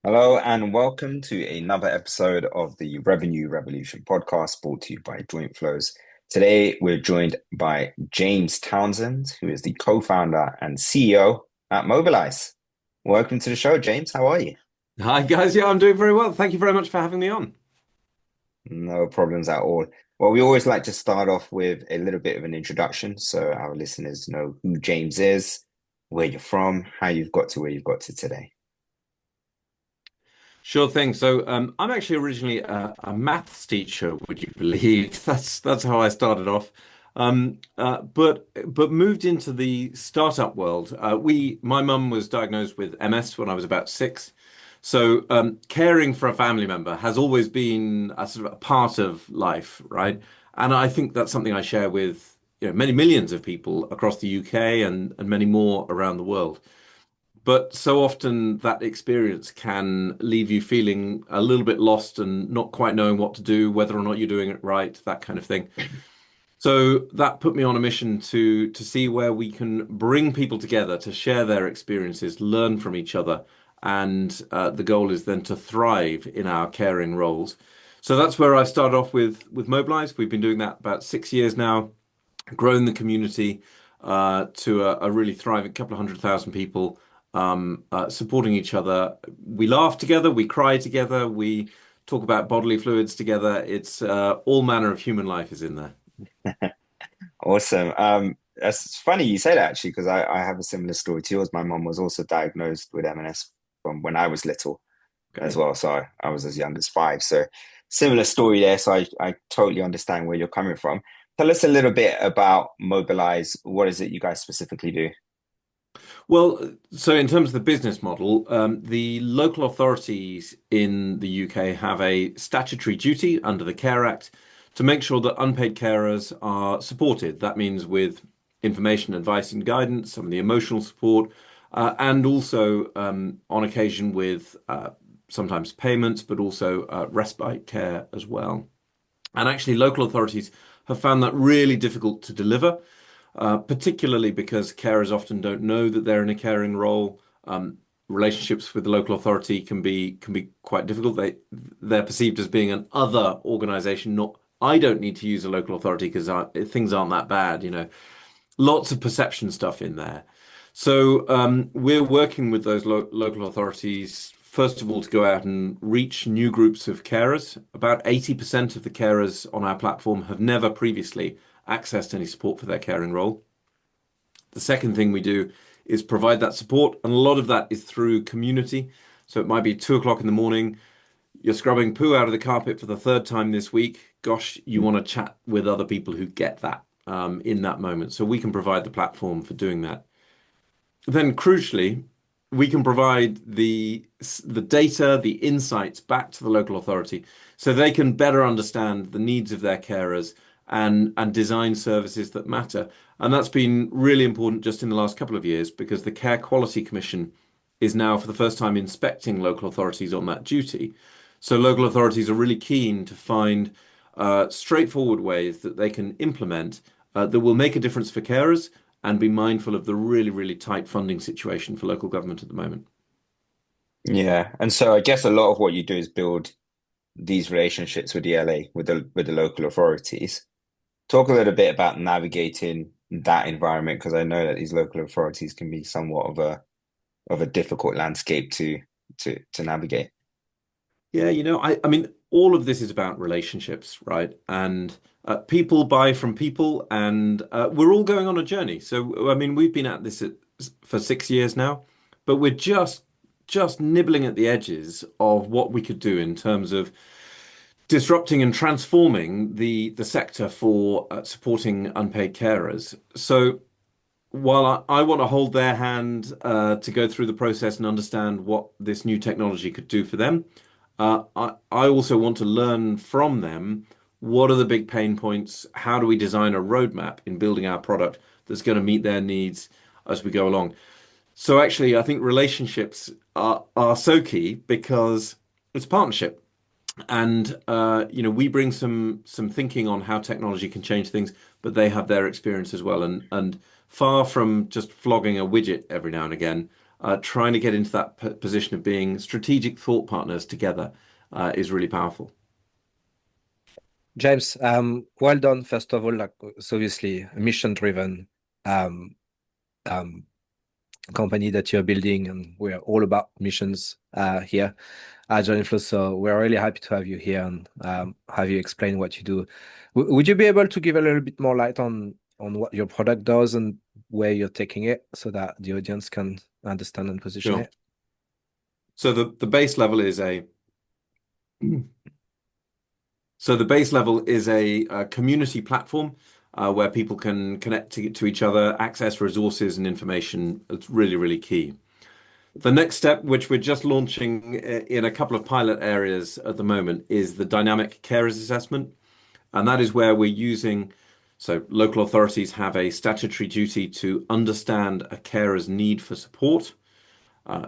Hello and welcome to another episode of the Revenue Revolution podcast brought to you by Joint Flows. Today we're joined by James Townsend, who is the co-founder and CEO at Mobilize. Welcome to the show, James. How are you? Hi guys, yeah, I'm doing very well. Thank you very much for having me on. No problems at all. Well, we always like to start off with a little bit of an introduction so our listeners know who James is, where you're from, how you've got to where you've got to today. Sure thing. I'm actually originally a maths teacher, would you believe? That's how I started off. But moved into the startup world. My mum was diagnosed with MS when I was about six. Caring for a family member has always been a sort of a part of life, right? And I think that's something I share with many millions of people across the UK and many more around the world. But so often that experience can leave you feeling a little bit lost and not quite knowing what to do, whether or not you're doing it right, that kind of thing. So that put me on a mission to see where we can bring people together to share their experiences, learn from each other, and the goal is then to thrive in our caring roles. So that's where I started off with Mobilize. We've been doing that about 6 years now, grown the community to a really thriving couple of 100,000 people supporting each other. We laugh together, we cry together, we talk about bodily fluids together. It's all manner of human life is in there. Awesome. That's funny you say that actually, because I have a similar story to yours. My mom was also diagnosed with M&S from when I was little as Okay. well. So I was as young as five. So similar story there. So I totally understand where you're coming from. Tell us a little bit about Mobilize. What is it you guys specifically do? Well, so in terms of the business model, the local authorities in the UK have a statutory duty under the Care Act to make sure that unpaid carers are supported. That means with information, advice, and guidance, some of the emotional support, and also on occasion with sometimes payments, but also respite care as well. And actually, local authorities have found that really difficult to deliver, particularly because carers often don't know that they're in a caring role. Relationships with the local authority can be quite difficult. They're perceived as being an other organisation. Not I don't need to use a local authority because things aren't that bad. Lots of perception stuff in there. We're working with those local authorities, first of all, to go out and reach new groups of carers. About 80% of the carers on our platform have never previously accessed any support for their caring role. The second thing we do is provide that support, and a lot of that is through community. So it might be 2 o'clock in the morning, you're scrubbing poo out of the carpet for the third time this week. Gosh, you want to chat with other people who get that in that moment. So we can provide the platform for doing that. Then crucially, we can provide the data, the insights back to the local authority so they can better understand the needs of their carers and design services that matter. And that's been really important just in the last couple of years because the Care Quality Commission is now for the first time inspecting local authorities on that duty. So local authorities are really keen to find straightforward ways that they can implement that will make a difference for carers and be mindful of the really, really tight funding situation for local government at the moment. Yeah. And so I guess a lot of what you do is build these relationships with the LA, with the local authorities. Talk a little bit about navigating that environment because I know that these local authorities can be somewhat of a difficult landscape to navigate. Yeah, I mean, all of this is about relationships, right? And people buy from people, and we're all going on a journey. So, I mean, we've been at this for 6 years now, but we're just nibbling at the edges of what we could do in terms of disrupting and transforming the sector for supporting unpaid carers. So, while I want to hold their hand to go through the process and understand what this new technology could do for them, I also want to learn from them what are the big pain points? How do we design a roadmap in building our product that's going to meet their needs as we go along? So actually, I think relationships are so key because it's partnership. And we bring some thinking on how technology can change things, but they have their experience as well. And far from just flogging a widget every now and again, trying to get into that position of being strategic thought partners together is really powerful. James, well done, first of all. Like, it's obviously a mission-driven um, um, company that you're building, and we're all about missions here at John Inflow. So we're really happy to have you here and have you explain what you do. Would you be able to give a little bit more light on what your product does and where you're taking it so that the audience can understand and position Sure. it? So the base level is a So the base level is a community platform where people can connect to each other, access resources and information. It's really, really key. The next step, which we're just launching in a couple of pilot areas at the moment, is the dynamic carers assessment. And that is where we're using, so local authorities have a statutory duty to understand a carer's need for support.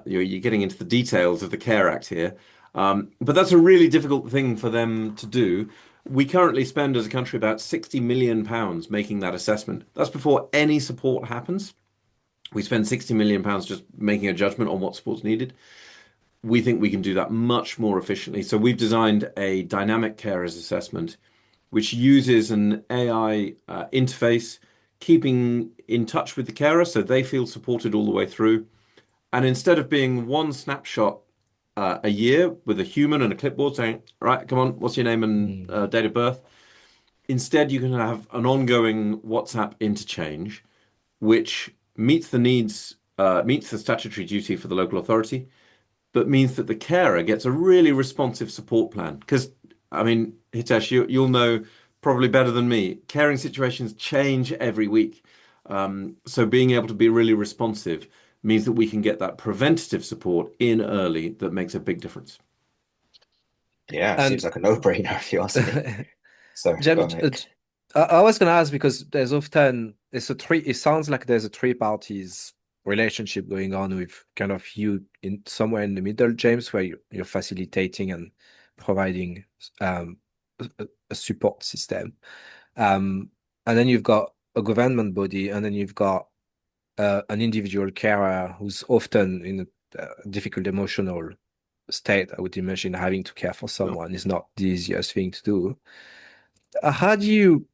You're getting into the details of the Care Act here. But that's a really difficult thing for them to do. We currently spend as a country about £60 million making that assessment. That's before any support happens. We spend £60 million just making a judgment on what support's needed. We think we can do that much more efficiently. So we've designed a dynamic carers assessment, which uses an AI interface, keeping in touch with the carer so they feel supported all the way through. And instead of being one snapshot a year with a human and a clipboard saying, right, come on, what's your name and Mm. date of birth? Instead, you can have an ongoing WhatsApp interchange, which meets the needs, meets the statutory duty for the local authority, but means that the carer gets a really responsive support plan. Because, I mean, Hitesh, you'll know probably better than me, caring situations change every week. So being able to be really responsive means that we can get that preventative support in early that makes a big difference. Yeah, seems And like a no-brainer if you ask me. Sorry, go James, on, Mick. I was going to ask because there's often it's a three. It sounds like there's a three parties relationship going on with kind of you in somewhere in the middle, James, where you're facilitating and providing a support system, and then you've got a government body, and then you've got an individual carer who's often in a difficult emotional state. I would imagine having to care for So, someone is not the easiest thing to do. How do you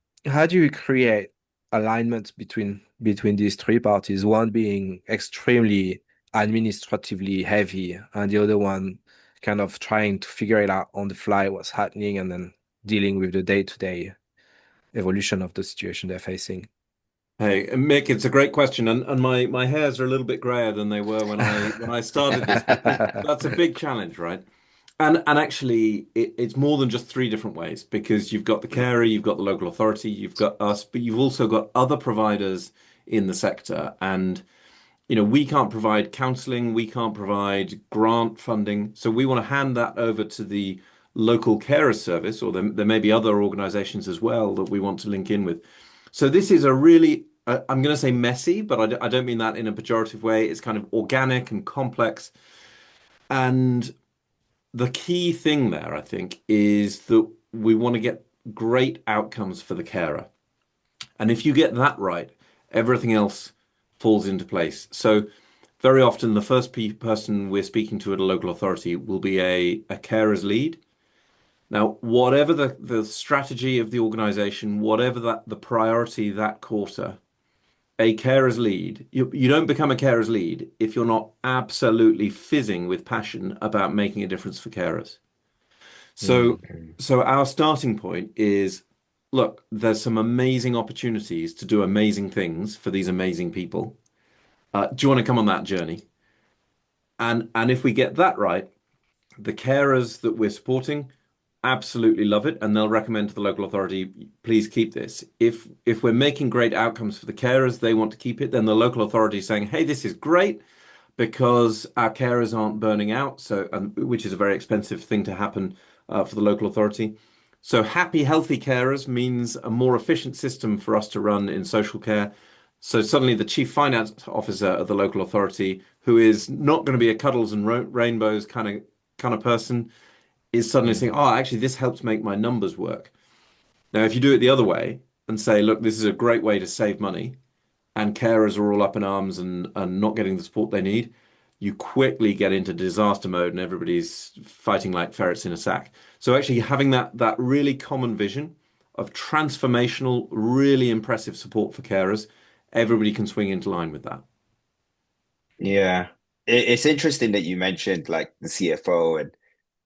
create alignment between these three parties? One being extremely administratively heavy, and the other one kind of trying to figure it out on the fly what's happening, and then dealing with the day-to-day evolution of the situation they're facing. hey, Mick, it's a great question, and my hairs are a little bit grayer than they were when I started this because that's a big challenge, right? And actually, it's more than just three different ways because you've got the carer, you've got the local authority, you've got us, but you've also got other providers in the sector. And we can't provide counselling, we can't provide grant funding, so we want to hand that over to the local carer service, or there may be other organisations as well that we want to link in with. So this is a really, I'm going to say messy, but I don't mean that in a pejorative way. It's kind of organic and complex. And the key thing there, I think, is that we want to get great outcomes for the carer. And if you get that right, everything else falls into place. So very often the first person we're speaking to at a local authority will be a carer's lead. Now, whatever the strategy of the organization, whatever the priority that quarter, a carer's lead, you don't become a carer's lead if you're not absolutely fizzing with passion about making a difference for carers. So, Mm. so our starting point is, look, there's some amazing opportunities to do amazing things for these amazing people. Do you want to come on that journey? And if we get that right, the carers that we're supporting absolutely love it, and they'll recommend to the local authority, please keep this. If we're making great outcomes for the carers, they want to keep it, then the local authority is saying, hey, this is great because our carers aren't burning out, so which is a very expensive thing to happen for the local authority. So happy, healthy carers means a more efficient system for us to run in social care. So suddenly the chief finance officer of the local authority, who is not going to be a cuddles and rainbows kind of person, is suddenly saying, Mm. "Oh, actually, this helps make my numbers work." Now, if you do it the other way and say, "Look, this is a great way to save money," and carers are all up in arms and not getting the support they need, you quickly get into disaster mode and everybody's fighting like ferrets in a sack. So actually having that really common vision of transformational, really impressive support for carers, everybody can swing into line with that. Yeah. It's interesting that you mentioned like the CFO and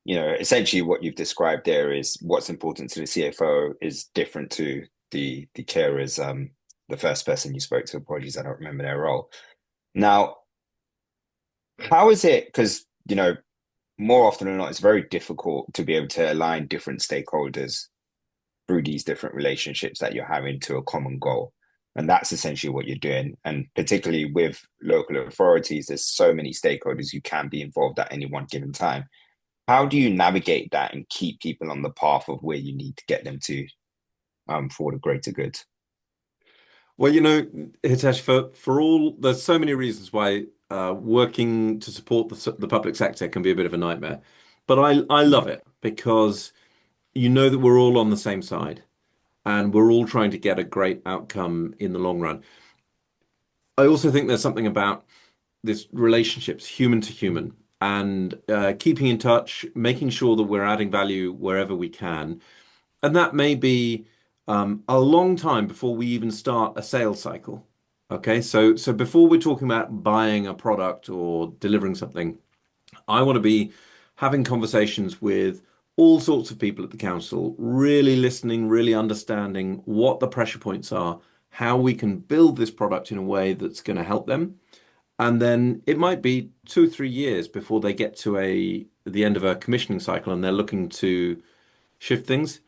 essentially what you've described there is what's important to the CFO is different to the carers, the first person you spoke to, apologies, I don't remember their role. Now, how is it? Because, more often than not, it's very difficult to be able to align different stakeholders through these different relationships that you're having to a common goal. And that's essentially what you're doing. And particularly with local authorities, there's so many stakeholders who can be involved at any one given time. How do you navigate that and keep people on the path of where you need to get them to for the greater good? Well, Hitesh, for all there's so many reasons why working to support the public sector can be a bit of a nightmare. But I love Mm. it because you know that we're all on the same side and we're all trying to get a great outcome in the long run. I also think there's something about this relationships, human to human, and keeping in touch, making sure that we're adding value wherever we can. And that may be a long time before we even start a sales cycle. Okay, so before we're talking about buying a product or delivering something, I want to be having conversations with all sorts of people at the council, really listening, really understanding what the pressure points are, how we can build this product in a way that's going to help them. And then it might be 2 or 3 years before they get to the end of a commissioning cycle and they're looking to shift things.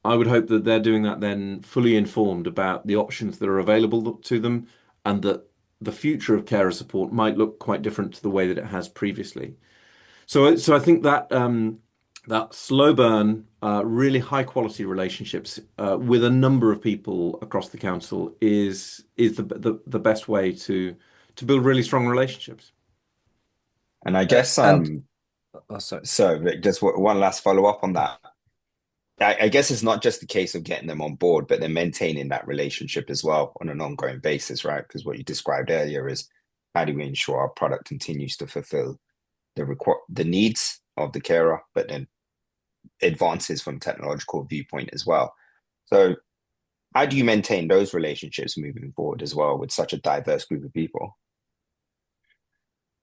I would hope that they're doing that then fully informed about the options that are available to them and that the future of carer support might look quite different to the way that it has previously. So I think that that slow burn, really high quality relationships with a number of people across the council is the best way to build really strong relationships. And I guess And oh, sorry. so Vic, just one last follow up on that. I guess it's not just the case of getting them on board, but then maintaining that relationship as well on an ongoing basis, right? Because what you described earlier is how do we ensure our product continues to fulfill the needs of the carer, but then advances from technological viewpoint as well. So how do you maintain those relationships moving forward as well with such a diverse group of people?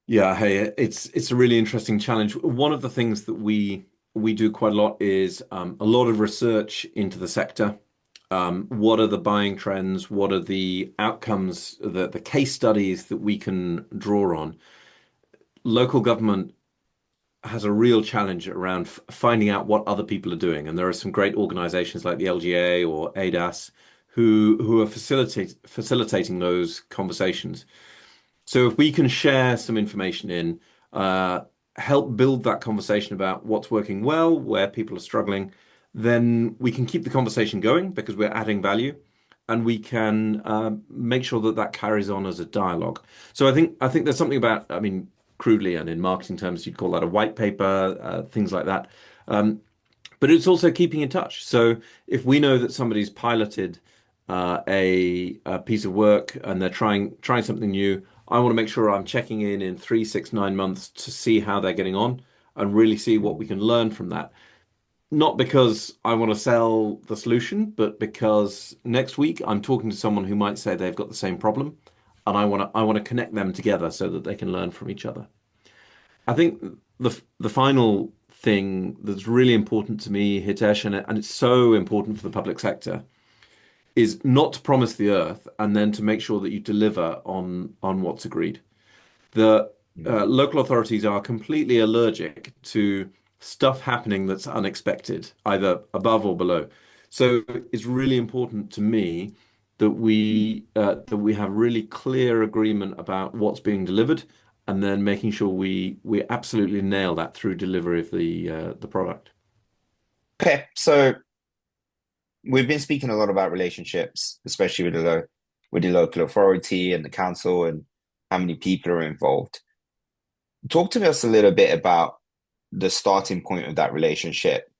Yeah, hey, it's a really interesting challenge. One of the things that we do quite a lot is a lot of research into the sector. What are the buying trends? What are the outcomes, the case studies that we can draw on? Local government has a real challenge around finding out what other people are doing, and there are some great organisations like the LGA or ADAS who are facilitating those conversations. So if we can share some information in, uh, help build that conversation about what's working well, where people are struggling, then we can keep the conversation going because we're adding value, and we can make sure that that carries on as a dialogue. So I think there's something about, I mean, crudely and in marketing terms, you'd call that a white paper, things like that. Um, but it's also keeping in touch. So if we know that somebody's piloted a piece of work and they're trying something new, I want to make sure I'm checking in 3, 6, 9 months to see how they're getting on and really see what we can learn from that. Not because I want to sell the solution, but because next week I'm talking to someone who might say they've got the same problem, and I want to connect them together so that they can learn from each other. I think the final thing that's really important to me, Hitesh, and it's so important for the public sector, is not to promise the earth and then to make sure that you deliver on what's agreed. The Mm. local authorities are completely allergic to stuff happening that's unexpected, either above or below. So it's really important to me that we have really clear agreement about what's being delivered, and then making sure we absolutely nail that through delivery of the product. Okay, so we've been speaking a lot about relationships, especially with with the local authority and the council and how many people are involved. Talk to us a little bit about the starting point of that relationship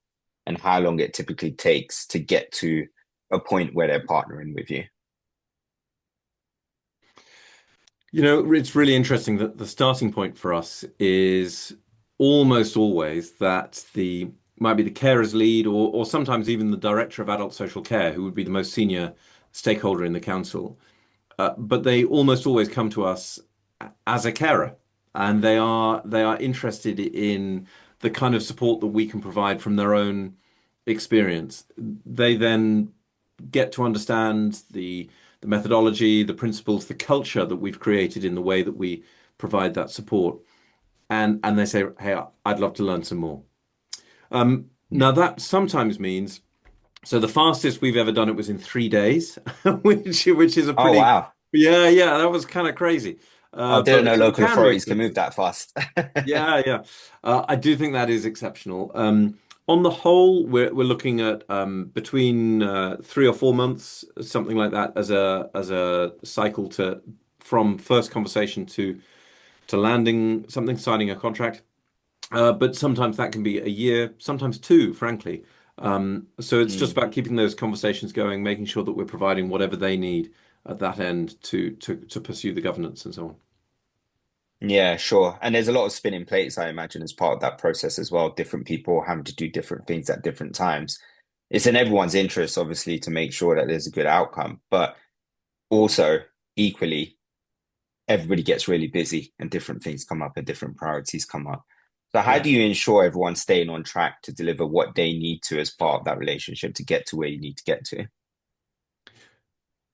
and how long it typically takes to get to a point where they're partnering with you. You know, it's really interesting that the starting point for us is almost always that the might be the carers lead or sometimes even the director of adult social care, who would be the most senior stakeholder in the council. But they almost always come to us as a carer, and they are interested in the kind of support that we can provide from their own experience. They then get to understand the methodology, the principles, the culture that we've created in the way that we provide that support. And they say, "Hey, I'd love to learn some more." Now that sometimes means so the fastest we've ever done it was in 3 days, which is a Oh, pretty wow. yeah, that was kind of crazy. I didn't But know it local can be. authorities can move that fast. Yeah. I do think that is exceptional. On the whole, we're looking at between 3 or 4 months, something like that, as a cycle to from first conversation to landing something, signing a contract. But sometimes that can be a year, sometimes two, frankly. So it's just Mm. about keeping those conversations going, making sure that we're providing whatever they need at that end to pursue the governance and so on. Yeah, sure. And there's a lot of spinning plates, I imagine, as part of that process as well. Different people having to do different things at different times. It's in everyone's interest, obviously, to make sure that there's a good outcome. But also, equally, everybody gets really busy and different things come up and different priorities come up. So, how Yeah. do you ensure everyone's staying on track to deliver what they need to as part of that relationship to get to where you need to get to?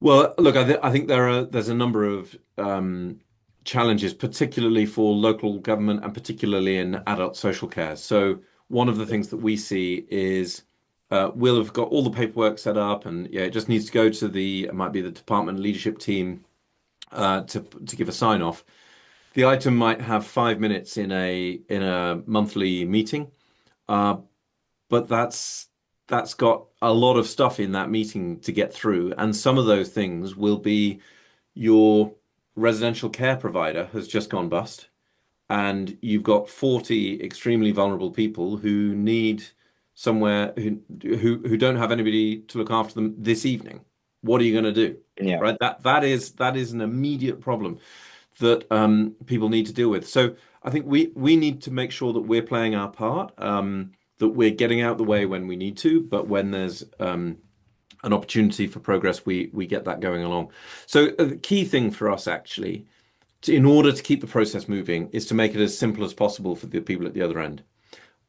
Well, look, I think there's a number of challenges, particularly for local government and particularly in adult social care. So one of the things that we see is we'll have got all the paperwork set up, and yeah, it just needs to go to it might be the department leadership team to give a sign off. The item might have 5 minutes in a monthly meeting, uh, but that's got a lot of stuff in that meeting to get through, and some of those things will be your residential care provider has just gone bust, and you've got 40 extremely vulnerable people who need somewhere who don't have anybody to look after them this evening. What are you going to do? Yeah. Right? That is an immediate problem that people need to deal with. So I think we need to make sure that we're playing our part, that we're getting out the way when we need to, but when there's an opportunity for progress, we get that going along. So the key thing for us actually, in order to keep the process moving, is to make it as simple as possible for the people at the other end.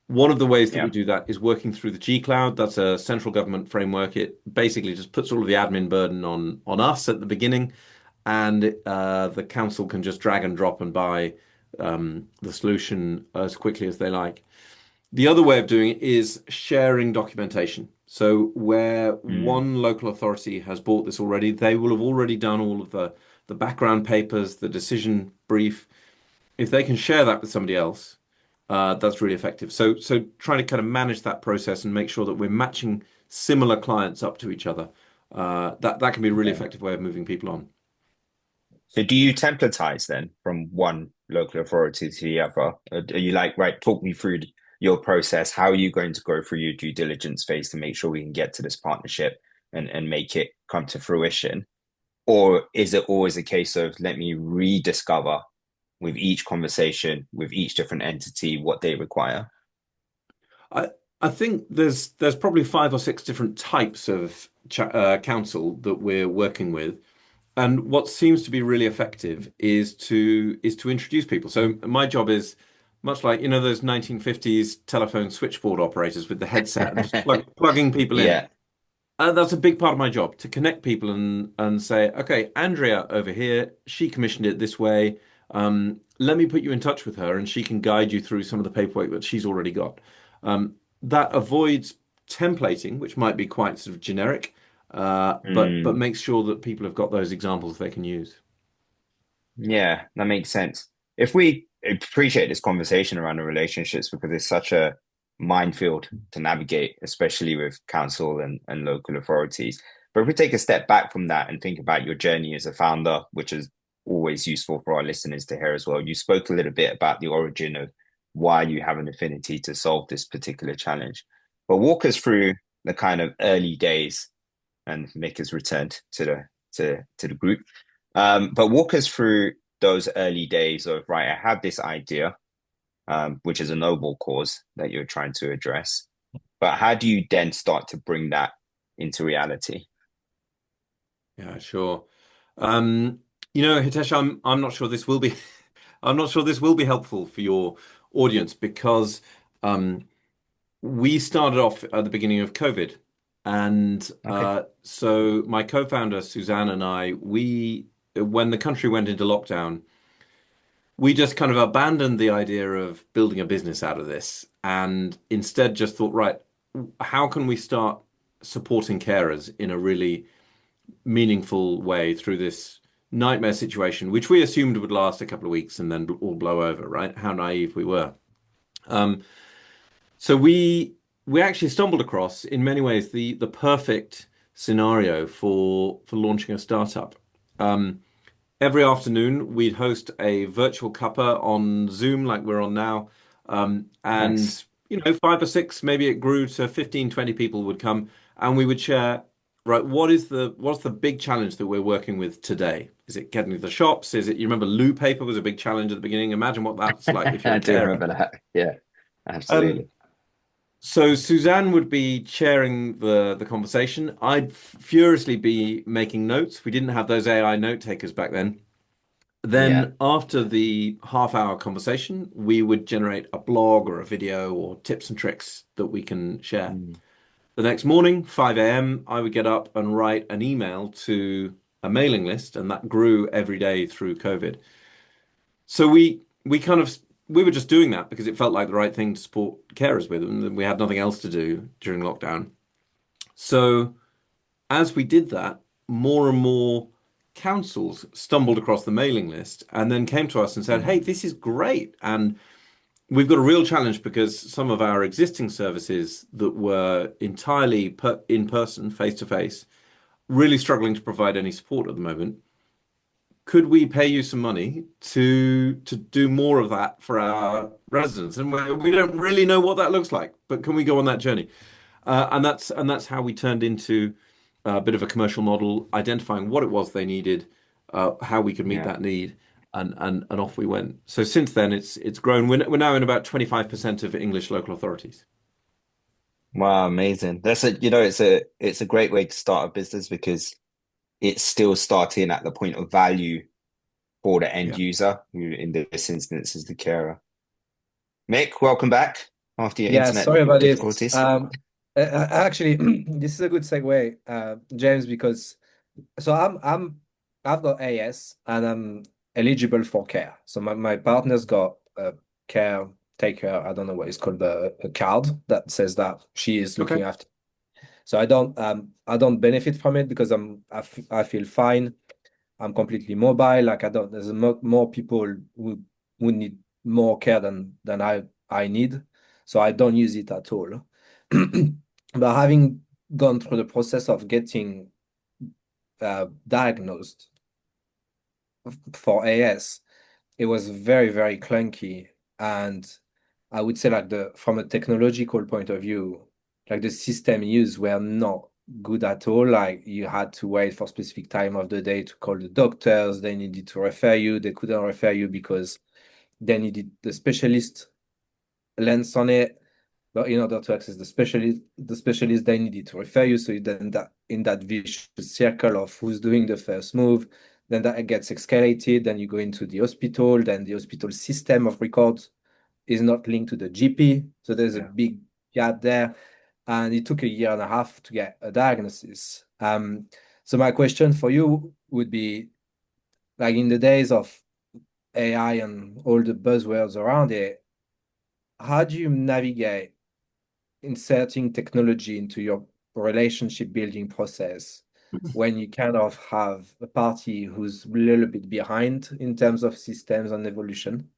One of the ways that we Yeah. do that is working through the G Cloud. That's a central government framework. It basically just puts all of the admin burden on us at the beginning, and the council can just drag and drop and buy the solution as quickly as they like. The other way of doing it is sharing documentation. So where Mm. one local authority has bought this already, they will have already done all of the background papers, the decision brief. If they can share that with somebody else, that's really effective. So trying to kind of manage that process and make sure that we're matching similar clients up to each other, that can be a really Yeah. effective way of moving people on. So do you templatize then from one local authority to the other? Are you like, right, talk me through your process. How are you going to go through your due diligence phase to make sure we can get to this partnership and make it come to fruition? Or is it always a case of let me rediscover with each conversation, with each different entity, what they require? I I think there's probably 5 or 6 different types of council that we're working with. And what seems to be really effective is to introduce people. So my job is much like, those 1950s telephone switchboard operators with the headset and just plugging people in. Yeah. That's a big part of my job, to connect people and say, okay, Andrea over here, she commissioned it this way. Let me put you in touch with her, and she can guide you through some of the paperwork that she's already got. That avoids templating, which might be quite sort of generic, but Mm. makes sure that people have got those examples they can use. Yeah, that makes sense. If we appreciate this conversation around the relationships because it's such a minefield to navigate, especially with council and local authorities. But if we take a step back from that and think about your journey as a founder, which is always useful for our listeners to hear as well, you spoke a little bit about the origin of why you have an affinity to solve this particular challenge. But walk us through the kind of early days, and Mick has returned to the group. But walk us through those early days of, right, I had this idea, which is a noble cause that you're trying to address. But how do you then start to bring that into reality? Yeah, sure. Um, Hitesh, I'm not sure this will be I'm not sure this will be helpful for your audience because um, we started off at the beginning of COVID. And Okay. so my co-founder, Suzanne, and I, when the country went into lockdown, we just kind of abandoned the idea of building a business out of this and instead just thought, right, how can we start supporting carers in a really meaningful way through this nightmare situation, which we assumed would last a couple of weeks and then all blow over, right? How naive we were. Um, so we actually stumbled across, in many ways, the perfect scenario for launching a startup. Um, every afternoon, we'd host a virtual cuppa on Zoom, like we're on now, Nice. and five or six, maybe it grew to 15, 20 people would come, and we would share. Right, what's the big challenge that we're working with today? Is it getting to the shops? Is it, you remember loo paper was a big challenge at the beginning? Imagine what that's like if you're I a do carer. remember that. Yeah, Um, absolutely. so Suzanne would be chairing the conversation. I'd furiously be making notes. We didn't have those AI note takers back then. Yeah. Then after the half-hour conversation, we would generate a blog or a video or tips and tricks that we can share. Mm. The next morning, 5 a.m., I would get up and write an email to a mailing list, and that grew every day through COVID. So we were just doing that because it felt like the right thing to support carers with, and we had nothing else to do during lockdown. So as we did that, more and more councils stumbled across the mailing list and then came to us and said, "Hey, Mm. this is great." And we've got a real challenge because some of our existing services that were entirely in person, face to face, really struggling to provide any support at the moment. Could we pay you some money to do more of that for our residents? And we don't really know what that looks like, but can we go on that journey? And that's how we turned into a bit of a commercial model, identifying what it was they needed, how we could meet Yeah. that need, and off we went. So since then, it's grown. We're now in about 25% of English local authorities. Wow, amazing. It's a great way to start a business because it's still starting at the point of value for the end Yeah. user, who in this instance is the carer. Mick, welcome back after your Yeah, internet sorry about this. difficulties. Actually, this is a good segue, James, because so I've got AS and I'm eligible for care. So my partner's got a care taker, I don't know what it's called, a card that says that she is looking Okay. after. So I don't benefit from it because I feel fine. I'm completely mobile. Like I don't there's more people who need more care than I need. So I don't use it at all. But having gone through the process of getting diagnosed for AS, it was very, very clunky. And I would say like the from a technological point of view, like the system used were not good at all. Like you had to wait for specific time of the day to call the doctors. They needed to refer you. They couldn't refer you because they needed the specialist lens on it. But in order to access the specialist they needed to refer you. So then that in that vicious circle of who's doing the first move, then that gets escalated. Then you go into the hospital. Then the hospital system of records is not linked to the GP. So there's a Yeah. big gap there. And it took a year and a half to get a diagnosis. So my question for you would be like in the days of AI and all the buzzwords around it, how do you navigate inserting technology into your relationship building process when you kind of have a party who's a little bit behind in terms of systems and evolution?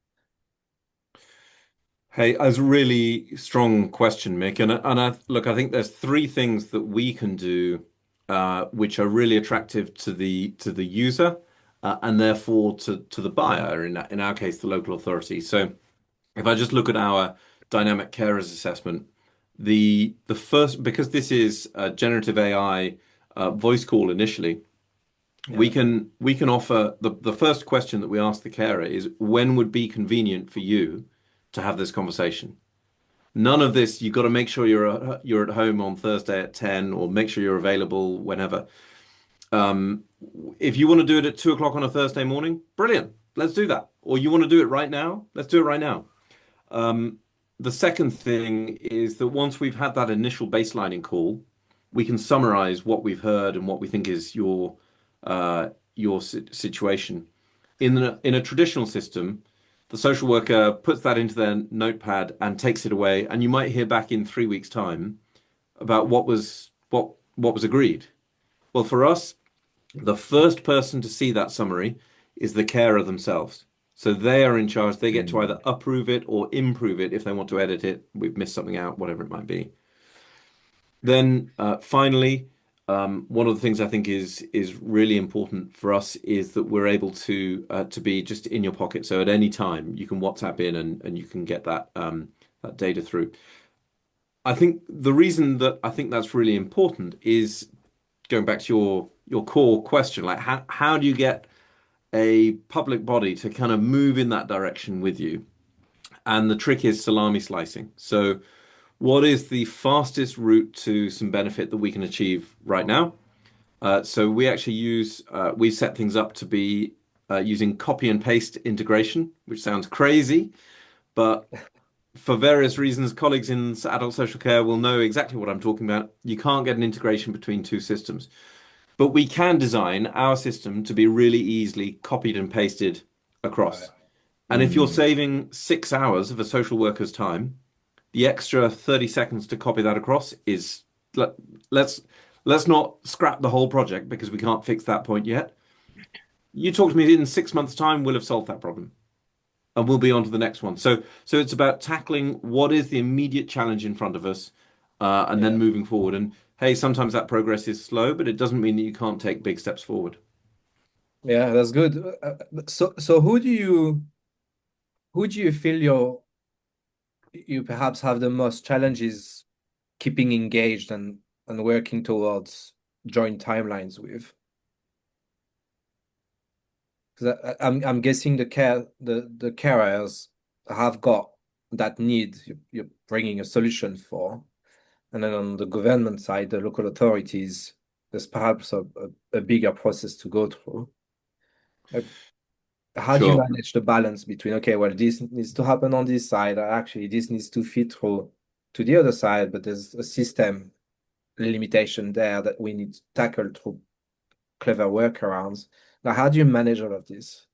Hey, that's a really strong question, Mick. Look, I think there's three things that we can do, which are really attractive to the user, and therefore to the buyer. In our case, the local authority. So, if I just look at our dynamic carers assessment, the first because this is a generative AI voice call initially. Yeah. We can offer the first question that we ask the carer is when would be convenient for you to have this conversation? None of this, you've got to make sure you're at home on Thursday at 10 or make sure you're available whenever. Um, if you want to do it at 2 o'clock on a Thursday morning, brilliant. Let's do that. Or you want to do it right now? Let's do it right now. Um, the second thing is that once we've had that initial baselining call, we can summarize what we've heard and what we think is your situation. In a traditional system, the social worker puts that into their notepad and takes it away, and you might hear back in 3 weeks' time about what was agreed. Well, for us, the first person to see that summary is the carer themselves. So they are in charge. They get to Mm. either approve it or improve it if they want to edit it. We've missed something out, whatever it might be. Then finally, one of the things I think is really important for us is that we're able to be just in your pocket. So at any time you can WhatsApp in and you can get that data through. I think the reason that I think that's really important is going back to your core question, like how do you get a public body to kind of move in that direction with you? And the trick is salami slicing. So, what is the fastest route to some benefit that we can achieve right now? So we actually we set things up to be using copy and paste integration, which sounds crazy, but for various reasons, colleagues in adult social care will know exactly what I'm talking about. You can't get an integration between two systems. But we can design our system to be really easily copied and pasted Right. across. And if you're Mm. saving 6 hours of a social worker's time, the extra 30 seconds to copy that across is let, let's let's not scrap the whole project because we can't fix that point yet. You talk to me in 6 months' time, we'll have solved that problem and we'll be on to the next one. So it's about tackling what is the immediate challenge in front of us, and then Yeah. moving forward. And hey, sometimes that progress is slow, but it doesn't mean that you can't take big steps forward. Yeah, that's good. So who do you feel you perhaps have the most challenges keeping engaged and working towards joint timelines with? Because I'm guessing the carers have got that need you're bringing a solution for, and then on the government side, the local authorities, there's perhaps a bigger process to go through. Uh, How do you Sure. manage the balance between, okay, well, this needs to happen on this side, or actually this needs to fit through to the other side, but there's a system limitation there that we need to tackle through clever workarounds. Now, how do you manage all of this?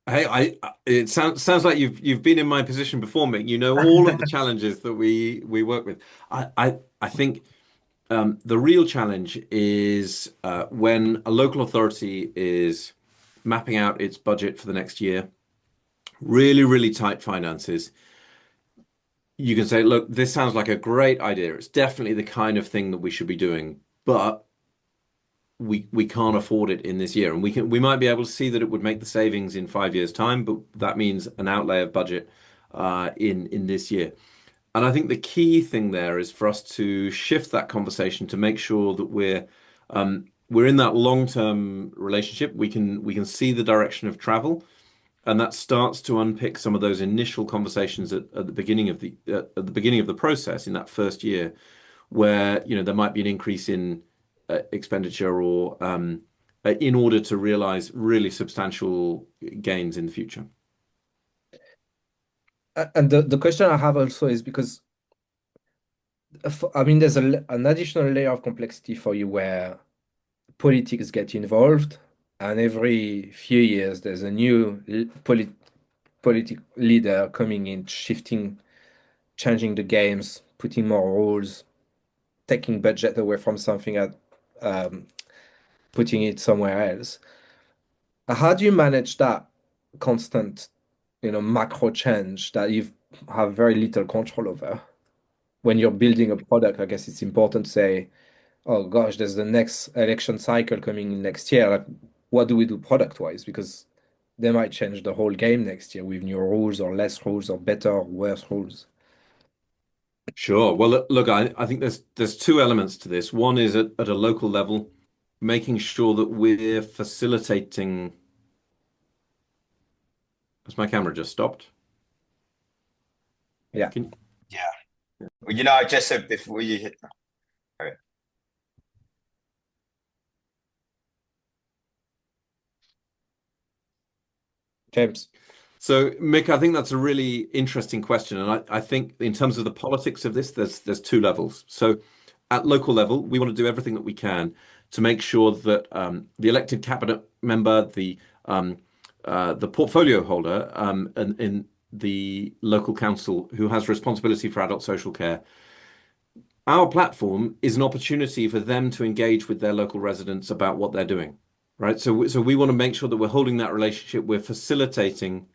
Hey, it sounds like you've been in my position before, Mick. You know all of the challenges that we work with. I think the real challenge is when a local authority is mapping out its budget for the next year, really, really tight finances. You can say, look, this sounds like a great idea. It's definitely the kind of thing that we should be doing, but we can't afford it in this year. And we might be able to see that it would make the savings in 5 years' time, but that means an outlay of budget in this year. And I think the key thing there is for us to shift that conversation to make sure that we're in that long-term relationship. We can see the direction of travel, and that starts to unpick some of those initial conversations at the beginning of the process in that first year, where there might be an increase in expenditure or in order to realize really substantial gains in the future. And the question I have also is because I mean, there's an additional layer of complexity for you where politics get involved, and every few years there's a new politic leader coming in, shifting, changing the games, putting more rules, taking budget away from something and um, putting it somewhere else. How do you manage that constant, macro change that you have very little control over? When you're building a product, I guess it's important to say, oh gosh, there's the next election cycle coming in next year. Like, what do we do product-wise? Because they might change the whole game next year with new rules or less rules or better or worse rules. Sure. Well, look, I think there's two elements to this. One is at a local level. making sure that we're facilitating. Has my camera just stopped? Yeah. Can, Yeah. Well, you know, I just said before you hit. Okay. James. So, Mick, I think that's a really interesting question, and I think in terms of the politics of this, there's two levels. So, at local level, we want to do everything that we can to make sure that the elected cabinet member, the portfolio holder, and in the local council who has responsibility for adult social care, our platform is an opportunity for them to engage with their local residents about what they're doing, right? So we want to make sure that we're holding that relationship, we're facilitating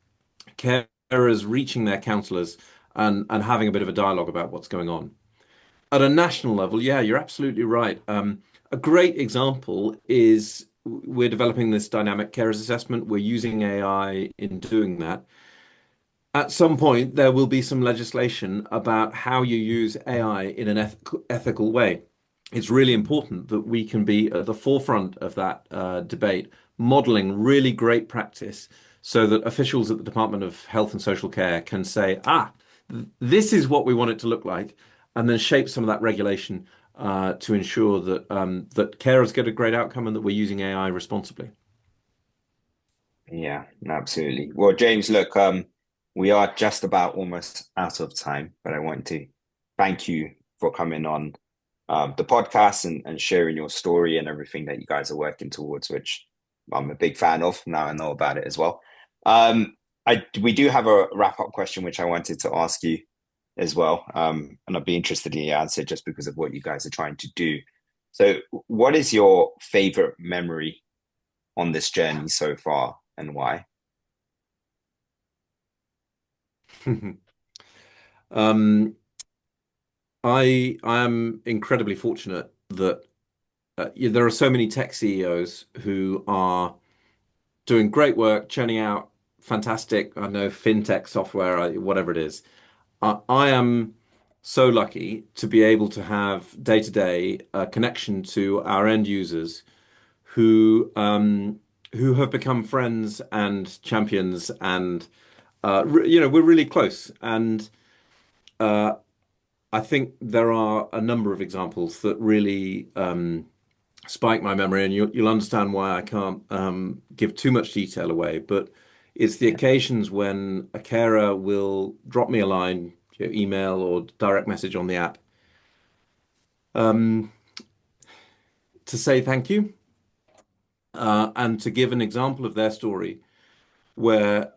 carers reaching their counsellors and having a bit of a dialogue about what's going on. At a national level, yeah, you're absolutely right. A great example is we're developing this dynamic carers assessment. We're using AI in doing that. At some point, there will be some legislation about how you use AI in an ethical way. It's really important that we can be at the forefront of that debate, modeling really great practice so that officials at the Department of Health and Social Care can say, this is what we want it to look like, and then shape some of that regulation to ensure that that carers get a great outcome and that we're using AI responsibly. Yeah, absolutely. Well, James, look, we are just about almost out of time, but I want to thank you for coming on the podcast and sharing your story and everything that you guys are working towards, which I'm a big fan of. Now I know about it as well. We do have a wrap-up question which I wanted to ask you as well, and I'd be interested in your answer just because of what you guys are trying to do. So, what is your favorite memory on this journey so far, and why? um, I am incredibly fortunate that there are so many tech CEOs who are doing great work, churning out fantastic, I don't know, fintech software, whatever it is. I am so lucky to be able to have day to day a connection to our end users who have become friends and champions, and we're really close. And uh, I think there are a number of examples that really spike my memory, and you'll understand why I can't give too much detail away. But it's the Yeah. occasions when a carer will drop me a line, email or direct message on the app, um, to say thank you, and to give an example of their story where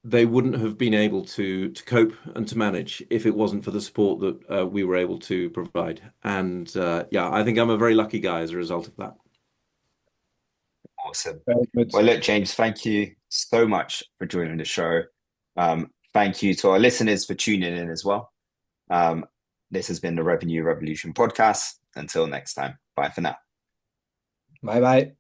they wouldn't have been able to cope and to manage if it wasn't for the support that we were able to provide. And yeah, I think I'm a very lucky guy as a result of that. Awesome. Very good. Well, look, James, thank you so much for joining the show. Thank you to our listeners for tuning in as well. Um, this has been the Revenue Revolution podcast. Until next time, bye for now. Bye bye.